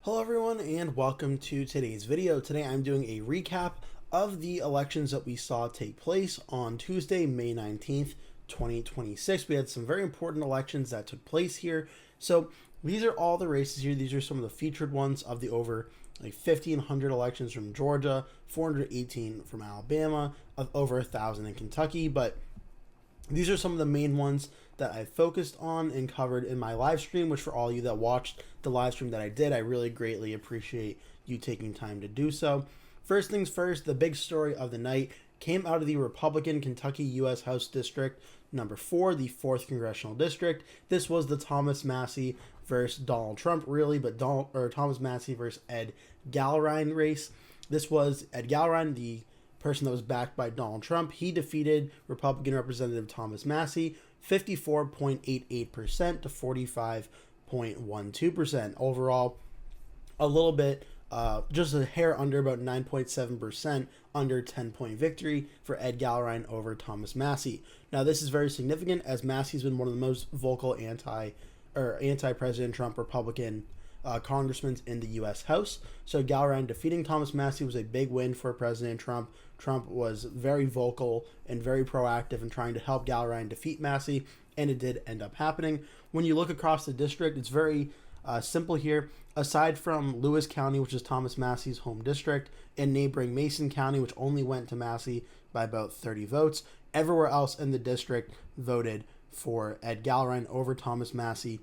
Hello everyone and welcome to today's video. Today I'm doing a recap of the elections that we saw take place on Tuesday, May 19th, 2026. We had some very important elections that took place here. So these are all the races here. These are some of the featured ones of the over 1,500 elections from Georgia, 418 from Alabama, of over 1,000 in Kentucky. But these are some of the main ones that I focused on and covered in my live stream, which for all you that watched the live stream that I did, I really greatly appreciate you taking time to do so. First things first, the big story of the night came out of the Republican Kentucky U.S. House District number 4, the 4th Congressional District. This was the Thomas Massie versus Donald Trump, really, but Thomas Massie versus Ed Gallrein race. This was Ed Gallrein, the person that was backed by Donald Trump. He defeated Republican Representative Thomas Massie 54.88% to 45.12%. Overall, a little bit, just a hair under, about 9.7% under 10-point victory for Ed Gallrein over Thomas Massie. Now, this is very significant as Massie's been one of the most vocal anti-President Trump Republican congressmen in the U.S. House. So Gallrein defeating Thomas Massie was a big win for President Trump. Trump was very vocal and very proactive in trying to help Gallrein defeat Massie, and it did end up happening. When you look across the district, it's very simple here. Aside from Lewis County, which is Thomas Massie's home district, and neighboring Mason County, which only went to Massie by about 30 votes, everywhere else in the district voted for Ed Gallrein over Thomas Massie.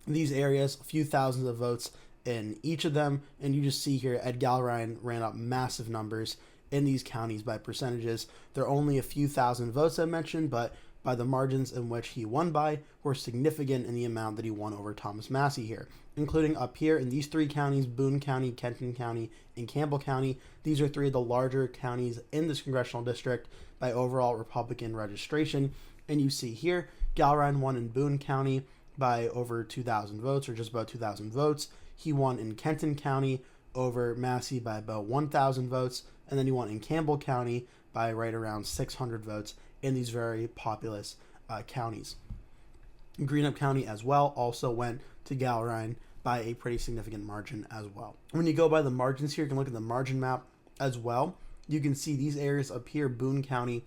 These areas, a few thousands of votes in each of them, and you just see here Ed Gallrein ran up massive numbers in these counties by percentages. There are only a few thousand votes I mentioned, but by the margins in which he won by were significant in the amount that he won over Thomas Massie here, including up here in these three counties, Boone County, Kenton County, and Campbell County. These are three of the larger counties in this congressional district by overall Republican registration. And you see here, Gallrein won in Boone County by over 2,000 votes, or just about 2,000 votes. He won in Kenton County over Massie by about 1,000 votes, and then he won in Campbell County by right around 600 votes in these very populous counties. Greenup County as well also went to Gallrein by a pretty significant margin as well. When you go by the margins here, you can look at the margin map as well. You can see these areas up here, Boone County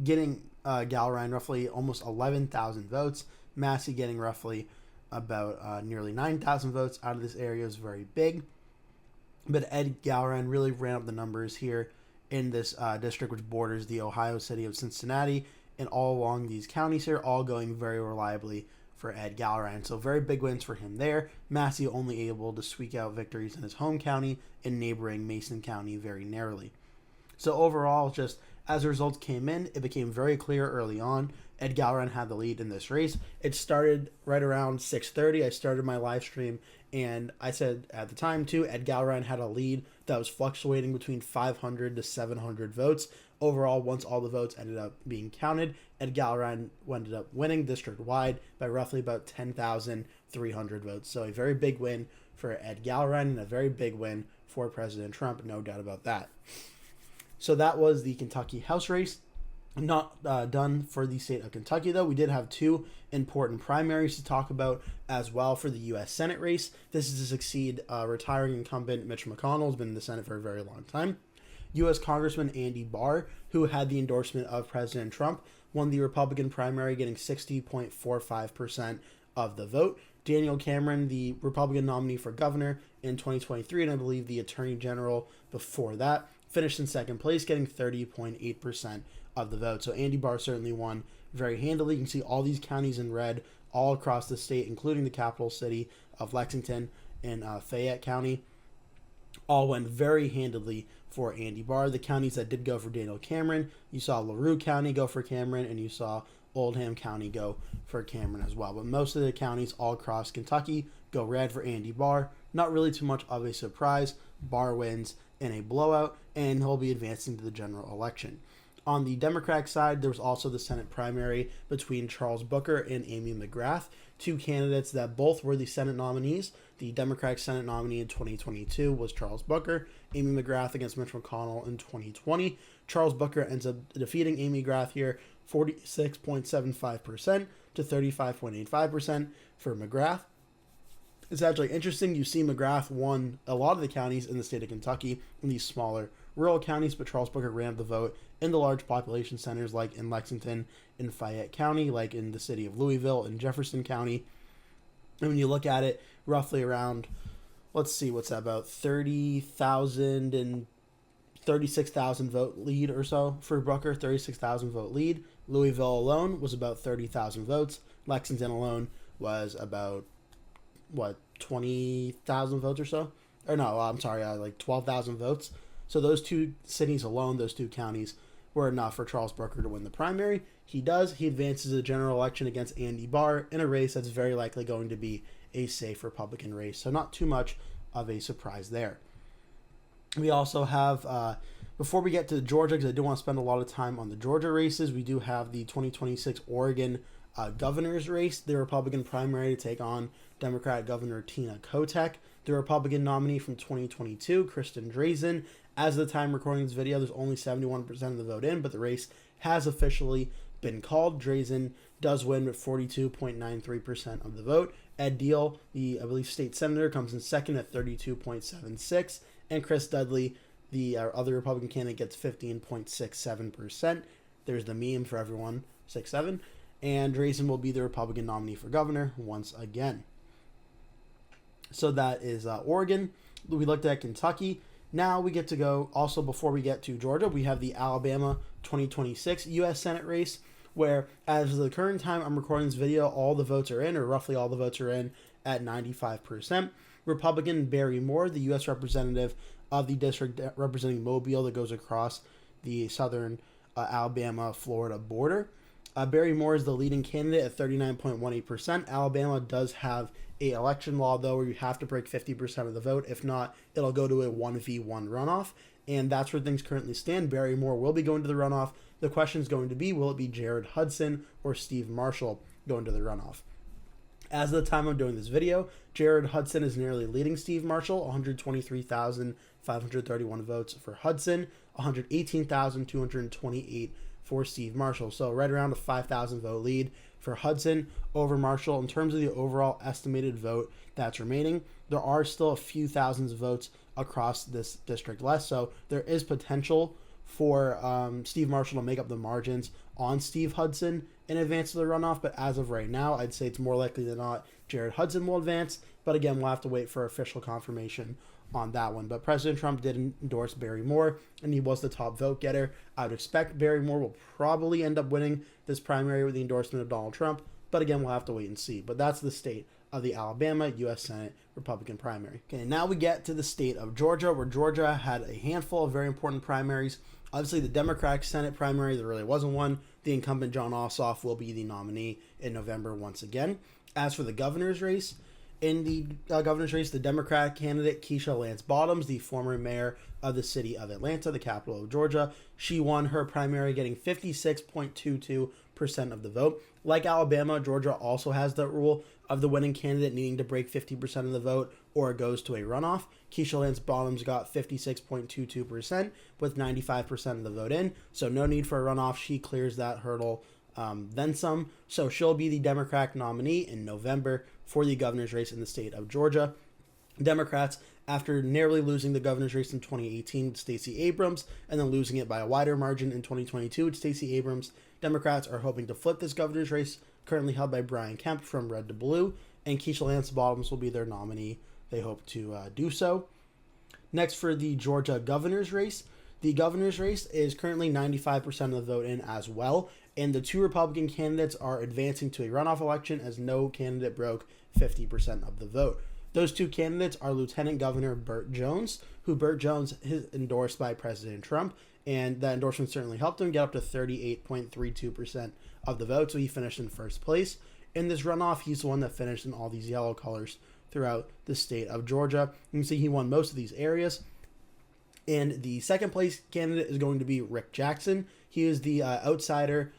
getting Gallrein roughly almost 11,000 votes. Massie getting roughly about nearly 9,000 votes out of this area is very big. But Ed Gallrein really ran up the numbers here in this district, which borders the Ohio city of Cincinnati, and all along these counties here, all going very reliably for Ed Gallrein. So very big wins for him there. Massie only able to squeak out victories in his home county and neighboring Mason County very narrowly. So overall, just as the results came in, it became very clear early on Ed Gallrein had the lead in this race. It started right around 6:30. I started my live stream, and I said at the time too, Ed Gallrein had a lead that was fluctuating between 500 to 700 votes. Overall, once all the votes ended up being counted, Ed Gallrein ended up winning district-wide by roughly about 10,300 votes. So a very big win for Ed Gallrein and a very big win for President Trump, no doubt about that. So that was the Kentucky House race. Not done for the state of Kentucky, though. We did have two important primaries to talk about as well for the U.S. Senate race. This is to succeed retiring incumbent Mitch McConnell, who's been in the Senate for a very long time. U.S. Congressman Andy Barr, who had the endorsement of President Trump, won the Republican primary, getting 60.45% of the vote. Daniel Cameron, the Republican nominee for governor in 2023, and I believe the Attorney General before that, finished in second place, getting 30.8% of the vote. So Andy Barr certainly won very handily. You can see all these counties in red all across the state, including the capital city of Lexington and Fayette County. All went very handily for Andy Barr. The counties that did go for Daniel Cameron, you saw LaRue County go for Cameron, and you saw Oldham County go for Cameron as well. But most of the counties all across Kentucky go red for Andy Barr. Not really too much of a surprise. Barr wins in a blowout, and he'll be advancing to the general election. On the Democratic side, there was also the Senate primary between Charles Booker and Amy McGrath, two candidates that both were the Senate nominees. The Democratic Senate nominee in 2022 was Charles Booker. Amy McGrath against Mitch McConnell in 2020. Charles Booker ends up defeating Amy McGrath here, 46.75% to 35.85% for McGrath. It's actually interesting. You see McGrath won a lot of the counties in the state of Kentucky in these smaller rural counties, but Charles Booker ran the vote in the large population centers like in Lexington, in Fayette County, like in the city of Louisville, in Jefferson County. And when you look at it, roughly around, let's see, what's that, about 30,000 and 36,000 vote lead or so for Booker, 36,000 vote lead. Louisville alone was about 30,000 votes. Lexington alone was about, 20,000 votes or so? Or no, I'm sorry, like 12,000 votes. So those two cities alone, those two counties, were enough for Charles Booker to win the primary. He does. He advances the general election against Andy Barr in a race that's very likely going to be a safe Republican race. So not too much of a surprise there. We also have, before we get to Georgia, because I do want to spend a lot of time on the Georgia races, we do have the 2026 Oregon governor's race, the Republican primary to take on Democrat Governor Tina Kotek. The Republican nominee from 2022, Kristen Drazen. As of the time recording this video, there's only 71% of the vote in, but the race has officially been called. Drazen does win with 42.93% of the vote. Ed Deal, the, I believe, state senator, comes in second at 32.76%. And Chris Dudley, the other Republican candidate, gets 15.67%. There's the meme for everyone, 6-7. And Drazen will be the Republican nominee for governor once again. So that is Oregon. We looked at Kentucky. Now we get to go, also before we get to Georgia, we have the Alabama 2026 U.S. Senate race, where as of the current time I'm recording this video, all the votes are in, or roughly all the votes are in, at 95%. Republican Barry Moore, the U.S. representative of the district representing Mobile that goes across the southern Alabama-Florida border. Barry Moore is the leading candidate at 39.18%. Alabama does have a election law, though, where you have to break 50% of the vote. If not, it'll go to a 1v1 runoff, and that's where things currently stand. Barry Moore will be going to the runoff. The question is going to be, will it be Jared Hudson or Steve Marshall going to the runoff? As of the time I'm doing this video, Jared Hudson is nearly leading Steve Marshall, 123,531 votes for Hudson, 118,228 for Steve Marshall. So right around a 5,000 vote lead for Hudson over Marshall. In terms of the overall estimated vote that's remaining, there are still a few thousands of votes across this district less. So there is potential for Steve Marshall to make up the margins on Steve Hudson in advance of the runoff. But as of right now, I'd say it's more likely than not Jared Hudson will advance. But again, we'll have to wait for official confirmation on that one. But President Trump did endorse Barry Moore, and he was the top vote getter. I would expect Barry Moore will probably end up winning this primary with the endorsement of Donald Trump. But again, we'll have to wait and see. But that's the state of the Alabama U.S. Senate Republican primary. Okay, now we get to the state of Georgia, where Georgia had a handful of very important primaries. Obviously, the Democratic Senate primary, there really wasn't one. The incumbent Jon Ossoff will be the nominee in November once again. As for the governor's race, in the governor's race, the Democratic candidate, Keisha Lance Bottoms, the former mayor of the city of Atlanta, the capital of Georgia, she won her primary, getting 56.22% of the vote. Like Alabama, Georgia also has the rule of the winning candidate needing to break 50% of the vote or it goes to a runoff. Keisha Lance Bottoms got 56.22% with 95% of the vote in, so no need for a runoff. She clears that hurdle then some. So she'll be the Democratic nominee in November for the governor's race in the state of Georgia. Democrats, after narrowly losing the governor's race in 2018 with Stacey Abrams and then losing it by a wider margin in 2022 with Stacey Abrams, Democrats are hoping to flip this governor's race, currently held by Brian Kemp from Red to Blue, and Keisha Lance Bottoms will be their nominee. They hope to do so. Next, for the Georgia governor's race, the governor's race is currently 95% of the vote in as well, and the two Republican candidates are advancing to a runoff election as no candidate broke 50% of the vote. Those two candidates are Lieutenant Governor Burt Jones, who Burt Jones is endorsed by President Trump, and that endorsement certainly helped him get up to 38.32% of the vote, so he finished in first place. In this runoff, he's the one that finished in all these yellow colors throughout the state of Georgia. You can see he won most of these areas. And the second place candidate is going to be Rick Jackson. He is the outsider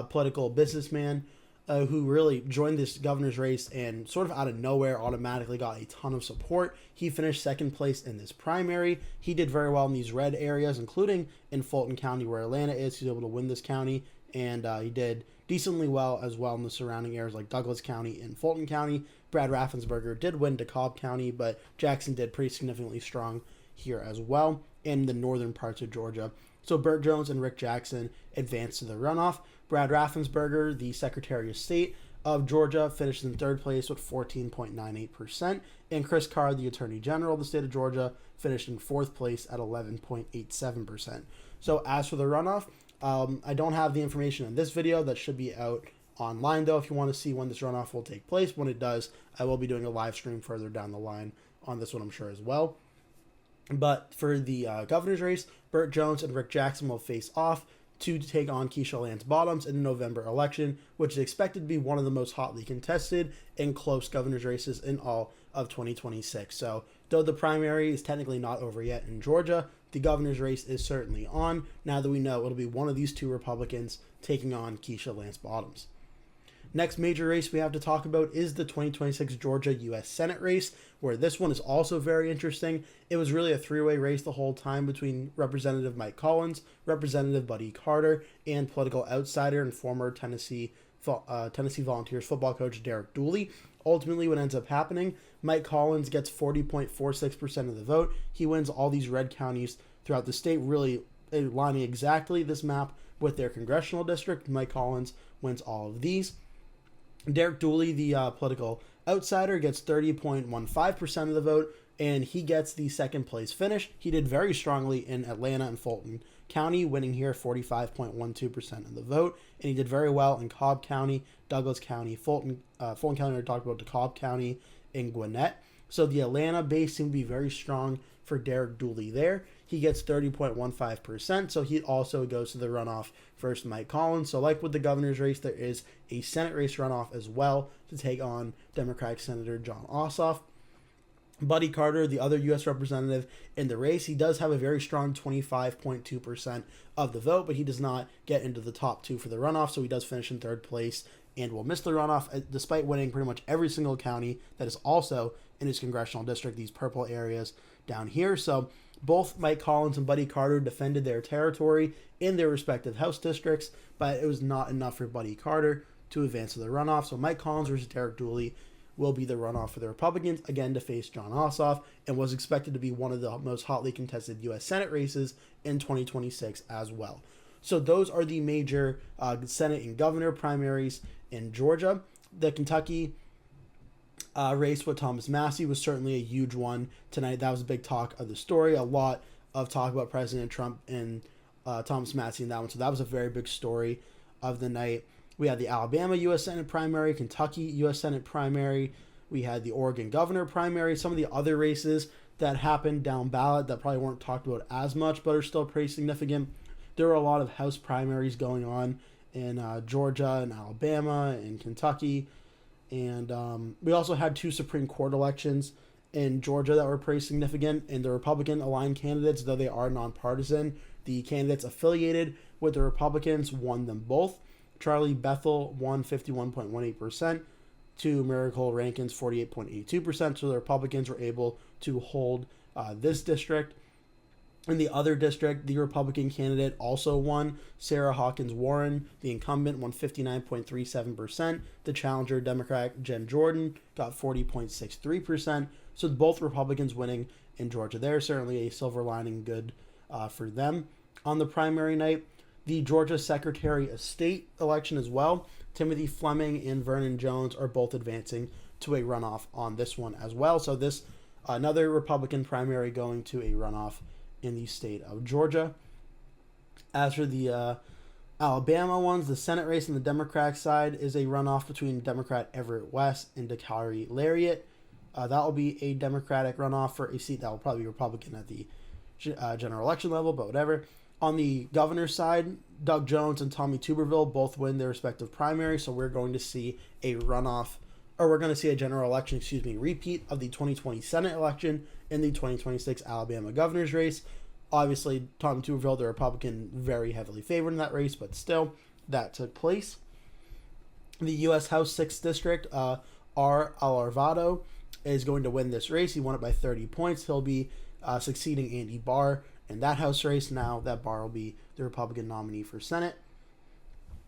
political businessman who really joined this governor's race and sort of out of nowhere automatically got a ton of support. He finished second place in this primary. He did very well in these red areas, including in Fulton County where Atlanta is. He was able to win this county, and he did decently well as well in the surrounding areas like Douglas County and Fulton County. Brad Raffensperger did win DeKalb County, but Jackson did pretty significantly strong here as well in the northern parts of Georgia. So Burt Jones and Rick Jackson advanced to the runoff. Brad Raffensperger, the Secretary of State of Georgia, finished in third place with 14.98%, and Chris Carr, the Attorney General of the state of Georgia, finished in fourth place at 11.87%. So as for the runoff, I don't have the information in this video. That should be out online, though, if you want to see when this runoff will take place. When it does, I will be doing a live stream further down the line on this one, I'm sure, as well. But for the governor's race, Burt Jones and Rick Jackson will face off to take on Keisha Lance Bottoms in the November election, which is expected to be one of the most hotly contested and close governor's races in all of 2026. So, though the primary is technically not over yet in Georgia, the governor's race is certainly on, now that we know it'll be one of these two Republicans taking on Keisha Lance Bottoms. Next major race we have to talk about is the 2026 Georgia U.S. Senate race, where this one is also very interesting. It was really a three-way race the whole time between Representative Mike Collins, Representative Buddy Carter, and political outsider and former Tennessee Volunteers football coach Derek Dooley. Ultimately, what ends up happening, Mike Collins gets 40.46% of the vote. He wins all these red counties throughout the state, really aligning exactly this map with their congressional district. Mike Collins wins all of these. Derek Dooley, the political outsider, gets 30.15% of the vote, and he gets the second place finish. He did very strongly in Atlanta and Fulton County, winning here 45.12% of the vote, and he did very well in Cobb County, Douglas County, Fulton County, I talked about DeKalb County, and Gwinnett. So the Atlanta base seemed to be very strong for Derek Dooley there. He gets 30.15%, so he also goes to the runoff versus Mike Collins. So like with the governor's race, there is a Senate race runoff as well to take on Democratic Senator Jon Ossoff. Buddy Carter, the other U.S. representative in the race, he does have a very strong 25.2% of the vote, but he does not get into the top two for the runoff, so he does finish in third place and will miss the runoff despite winning pretty much every single county that is also in his congressional district, these purple areas down here. So both Mike Collins and Buddy Carter defended their territory in their respective House districts, but it was not enough for Buddy Carter to advance to the runoff. So Mike Collins versus Derek Dooley will be the runoff for the Republicans, again to face Jon Ossoff, and was expected to be one of the most hotly contested U.S. Senate races in 2026 as well. So those are the major Senate and governor primaries in Georgia. The Kentucky race with Thomas Massie was certainly a huge one tonight. That was a big talk of the story. A lot of talk about President Trump and Thomas Massie in that one. So that was a very big story of the night. We had the Alabama U.S. Senate primary, Kentucky U.S. Senate primary. We had the Oregon governor primary. Some of the other races that happened down ballot that probably weren't talked about as much, but are still pretty significant. There were a lot of House primaries going on in Georgia and Alabama and Kentucky. And we also had two Supreme Court elections in Georgia that were pretty significant. And the Republican-aligned candidates, though they are nonpartisan, the candidates affiliated with the Republicans won them both. Charlie Bethel won 51.18% to Miracle Rankin's 48.82%. So the Republicans were able to hold this district. In the other district, the Republican candidate also won. Sarah Hawkins Warren, the incumbent, won 59.37%. The challenger, Democrat Jen Jordan, got 40.63%. So both Republicans winning in Georgia there. Certainly a silver lining good for them. On the primary night, the Georgia Secretary of State election as well. Timothy Fleming and Vernon Jones are both advancing to a runoff on this one as well. So this another Republican primary going to a runoff in the state of Georgia. As for the Alabama ones, the Senate race on the Democratic side is a runoff between Democrat Everett West and DeKalb Lariat. That will be a Democratic runoff for a seat that will probably be Republican at the general election level, but whatever. On the governor's side, Doug Jones and Tommy Tuberville both win their respective primaries, so we're going to see a runoff, or we're going to see a general election, repeat of the 2020 Senate election in the 2026 Alabama governor's race. Obviously, Tommy Tuberville, the Republican, very heavily favored in that race, but still, that took place. The U.S. House 6th District, R. Alarvado, is going to win this race. He won it by 30 points. He'll be succeeding Andy Barr in that House race. Now that Barr will be the Republican nominee for Senate.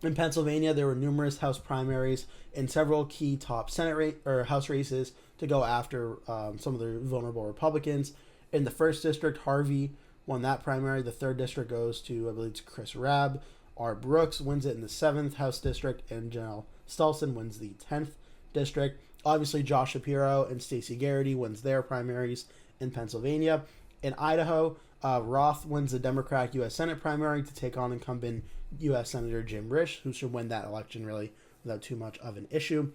In Pennsylvania, there were numerous House primaries and several key top House races to go after some of the vulnerable Republicans. In the 1st district, Harvey won that primary. The 3rd district goes to, I believe it's Chris Rabb. R. Brooks wins it in the 7th House district, and Janelle Stelson wins the 10th district. Obviously, Josh Shapiro and Stacey Garrity wins their primaries in Pennsylvania. In Idaho, Roth wins the Democratic U.S. Senate primary to take on incumbent U.S. Senator Jim Risch, who should win that election really without too much of an issue.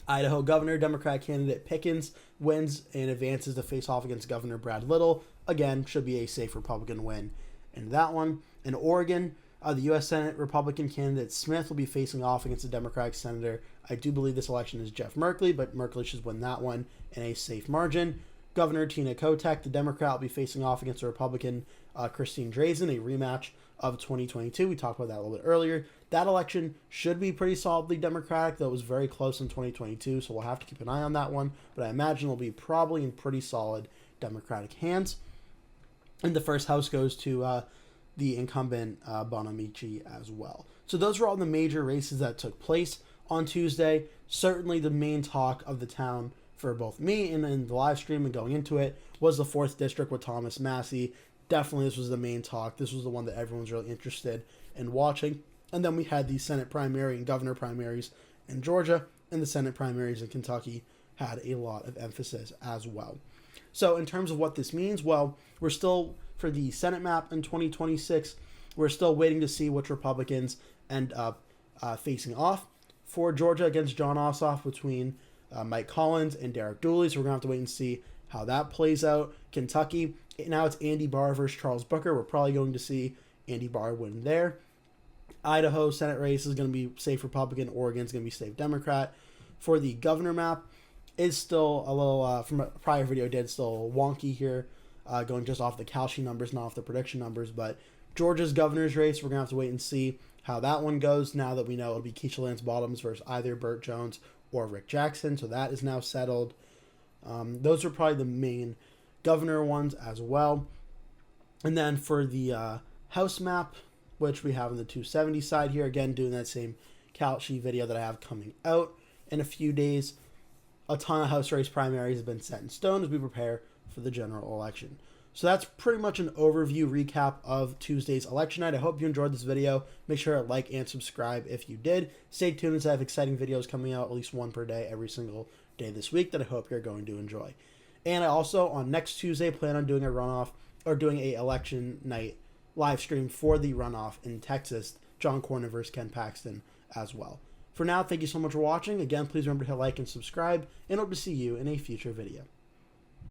Idaho Governor Democrat candidate Pickens wins and advances to face off against Governor Brad Little. Again, should be a safe Republican win in that one. In Oregon, the U.S. Senate Republican candidate Smith will be facing off against the Democratic Senator. I do believe this election is Jeff Merkley, but Merkley should win that one in a safe margin. Governor Tina Kotek, the Democrat, will be facing off against the Republican Christine Drazan, a rematch of 2022. We talked about that a little bit earlier. That election should be pretty solidly Democratic, though it was very close in 2022, so we'll have to keep an eye on that one. But I imagine it'll be probably in pretty solid Democratic hands. And the first House goes to the incumbent Bonamici as well. So those were all the major races that took place on Tuesday. Certainly the main talk of the town for both me and in the live stream and going into it was the 4th district with Thomas Massie. Definitely this was the main talk. This was the one that everyone's really interested in watching. And then we had the Senate primary and governor primaries in Georgia, and the Senate primaries in Kentucky had a lot of emphasis as well. So in terms of what this means, well, we're still, for the Senate map in 2026, we're still waiting to see which Republicans end up facing off. For Georgia against John Ossoff between Mike Collins and Derek Dooley, so we're going to have to wait and see how that plays out. Kentucky, now it's Andy Barr versus Charles Booker. We're probably going to see Andy Barr win there. Idaho Senate race is going to be safe Republican. Oregon's going to be safe Democrat. For the governor map, is still a little, from a prior video I did, still wonky here, going just off the Kalshi numbers, not off the prediction numbers. But Georgia's governor's race, we're going to have to wait and see how that one goes now that we know it'll be Keisha Lance Bottoms versus either Burt Jones or Rick Jackson. So that is now settled. Those are probably the main governor ones as well. And then for the House map, which we have on the 270 side here, again, doing that same Kalshi video that I have coming out in a few days. A ton of House race primaries have been set in stone as we prepare for the general election. So that's pretty much an overview recap of Tuesday's election night. I hope you enjoyed this video. Make sure to like and subscribe if you did. Stay tuned as I have exciting videos coming out, at least one per day, every single day this week that I hope you're going to enjoy. And I also, on next Tuesday, plan on doing a runoff, or doing a election night live stream for the runoff in Texas, John Cornyn versus Ken Paxton as well. For now, thank you so much for watching. Again, please remember to hit like and subscribe, and hope to see you in a future video.